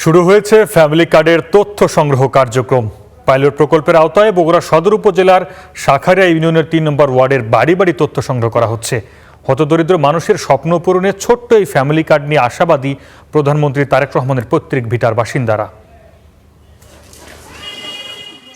শুরু হয়েছে ফ্যামিলি কার্ডের তথ্য সংগ্রহ কার্যক্রম। পাইলট প্রকল্পের আওতায় বগুড়া সদর উপজেলার শাখারিয়া ইউনিয়নের ৩ নম্বর ওয়ার্ডের বাড়ি বাড়ি তথ্য সংগ্রহ করা হচ্ছে। হতদরিদ্র মানুষের স্বপ্ন পূরণে ছোট্ট এই ফ্যামিলি কার্ড নিয়ে আশাবাদী প্রধানমন্ত্রী তারেক রহমানের পৈতৃক ভিটার বাসিন্দারা।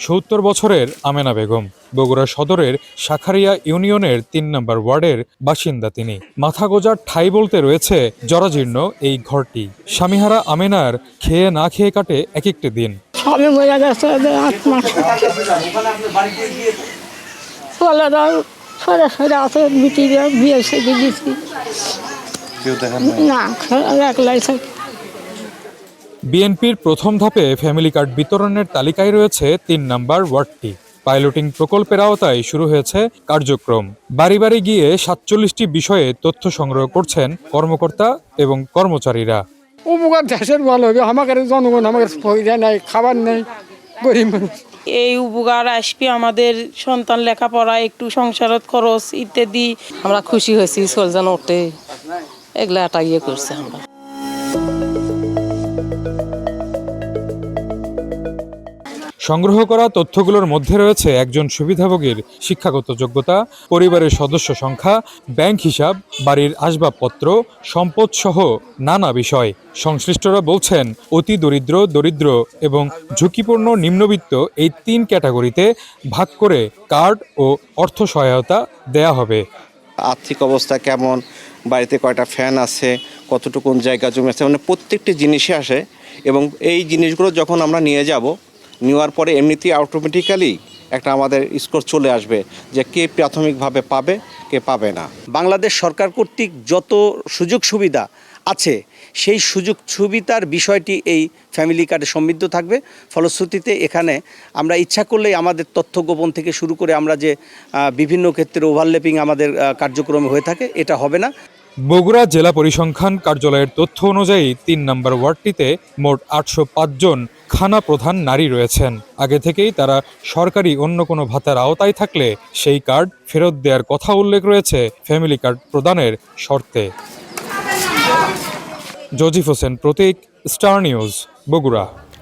৭০ বছরের আমেনা বেগম বগুড়া সদরের শাখারিয়া ইউনিয়নের ৩ নম্বর ওয়ার্ডের বাসিন্দা তিনি। মাথা গোজার ঠাঁই বলতে রয়েছে জরাজীর্ণ এই ঘরটি। স্বামীহারা আমেনার খেয়ে না খেয়ে কাটে এক একটি দিন। সবে বোঝা গেছে ৮ মাস ছেলেরা সরে সরে আছে, বিটিরা বিয়ে সেদিকে দিচ্ছি না একলাই। বিএনপির প্রথম ধাপে ফ্যামিলি কার্ড বিতরণের তালিকায় রয়েছে ৩ নম্বর ওয়ার্ডটি। পাইলটিং প্রকল্পের আওতায় শুরু হয়েছে কার্যক্রম। বাড়ি বাড়ি গিয়ে ৪৭টি বিষয়ে তথ্য সংগ্রহ করছেন কর্মকর্তা এবং কর্মচারীরা। উপকার দেশের ভালো হবে, আমাদের জনগণ আমাদের পয়সা নাই, খাবার নেই, গরিব মানুষ। এই উপকার আসবে আমাদের সন্তান লেখাপড়া, একটু সংসারত খরচ ইত্যাদি। আমরা খুশি হয়েছি, সোলজান ওঠে এগুলা একটা ইয়ে করছে। আমরা সংগ্রহ করা তথ্যগুলোর মধ্যে রয়েছে একজন সুবিধাভোগীর শিক্ষাগত যোগ্যতা, পরিবারের সদস্য সংখ্যা, ব্যাংক হিসাব, বাড়ির আসবাবপত্র, সম্পদ সহ নানা বিষয়। সংশ্লিষ্টরা বলছেন অতি দরিদ্র, দরিদ্র এবং ঝুঁকিপূর্ণ নিম্নবিত্ত এই ৩ ক্যাটাগরিতে ভাগ করে কার্ড ও অর্থ সহায়তা দেয়া হবে। আর্থিক অবস্থা কেমন, বাড়িতে কয়টা ফ্যান আছে, কতটুকুন জায়গা জমি আছে, মানে প্রত্যেকটি জিনিসে আসে। এবং এই জিনিসগুলো যখন আমরা নিয়ে যাব, নেওয়ার পরে এমনিতেই অটোমেটিক্যালি একটা আমাদের স্কোর চলে আসবে যে কে প্রাথমিকভাবে পাবে, কে পাবে না। বাংলাদেশ সরকার কর্তৃক যত সুযোগ সুবিধা আছে সেই সুযোগ সুবিধার বিষয়টি এই ফ্যামিলি কার্ডে সমৃদ্ধ থাকবে। ফলশ্রুতিতে এখানে আমরা ইচ্ছা করলেই আমাদের তথ্য গোপন থেকে শুরু করে আমরা যে বিভিন্ন ক্ষেত্রে ওভারল্যাপিং আমাদের কার্যক্রমে হয়ে থাকে, এটা হবে না। বগুড়া জেলা পরিসংখ্যান কার্যালয়ের তথ্য অনুযায়ী ৩ নম্বর ওয়ার্ডটিতে মোট ৮০৫ জন খানা প্রধান নারী রয়েছেন। আগে থেকেই তারা সরকারি অন্য কোনো ভাতার আওতায় থাকলে সেই কার্ড ফেরত দেওয়ার কথা উল্লেখ রয়েছে ফ্যামিলি কার্ড প্রদানের শর্তে। জজিফ হোসেন প্রতীক, স্টার নিউজ, বগুড়া।